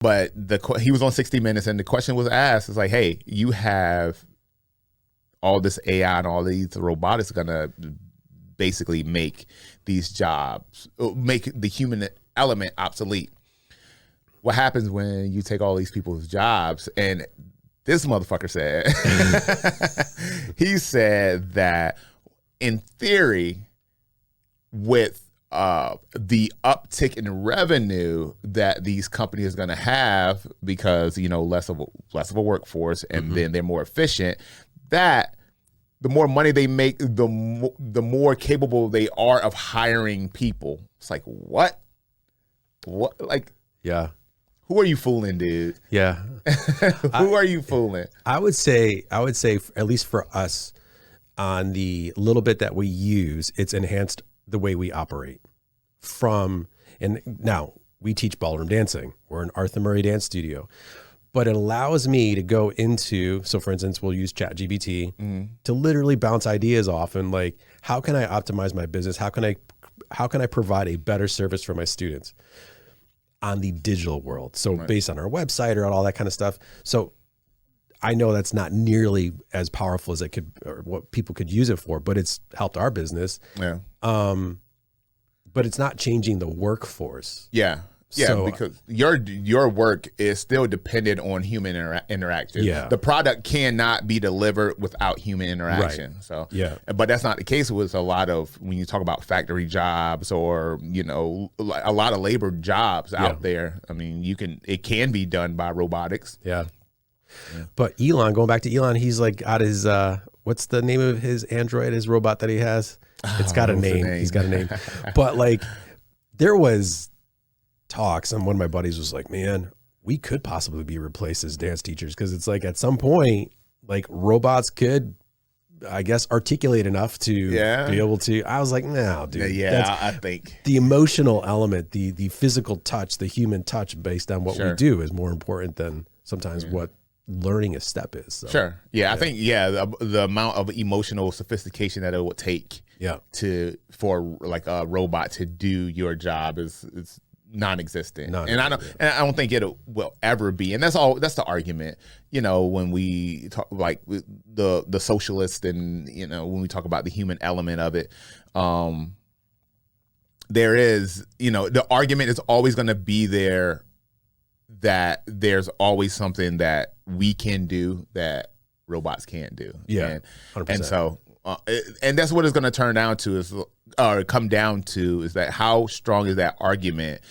But he was on 60 Minutes, and the question was asked, it's like, hey, you have all this AI and all these robotics gonna basically make these jobs, make the human element obsolete. What happens when you take all these people's jobs? And this motherfucker said, he said that in theory, with the uptick in revenue that these companies are going to have because, you know, less of a workforce, and then they're more efficient, that the more money they make, the more capable they are of hiring people. It's like, what? Like, yeah. Who are you fooling, dude? Yeah. Who are you fooling? I would say, at least for us, on the little bit that we use, it's enhanced the way we operate. And now we teach ballroom dancing. We're an Arthur Murray dance studio, but it allows me to go into, so for instance, we'll use ChatGPT to literally bounce ideas off, and like, how can I optimize my business? How can I provide a better service for my students on the digital world? So based on our website or all that kind of stuff. So I know that's not nearly as powerful as it could, or what people could use it for, but it's helped our business. Yeah. But it's not changing the workforce. Yeah. Yeah, so, because your work is still dependent on human interaction. Yeah. The product cannot be delivered without human interaction. Right. So yeah. But that's not the case with a lot of, when you talk about factory jobs or, you know, a lot of labor jobs out there. I mean, it can be done by robotics. Yeah. But Elon, going back to Elon, he's like got his what's the name of his android, his robot that he has? It's got a name. He's got a name. But like, there was talks, and one of my buddies was like, man, we could possibly be replaced as dance teachers, because it's like at some point, like, robots could, I guess, articulate enough to be able to. I was like, no, dude. Yeah, I think the emotional element, the physical touch, the human touch based on what we do is more important than sometimes what learning a step is. So, sure. Yeah, I think the amount of emotional sophistication that it would take for like a robot to do your job is non-existent. And I don't think it will ever be. And that's the argument, you know, when we talk like the socialist, and, you know, when we talk about the human element of it, there is, you know, the argument is always going to be there that there's always something that we can do that robots can't do. Yeah. And so and that's what it's going to come down to is that how strong is that argument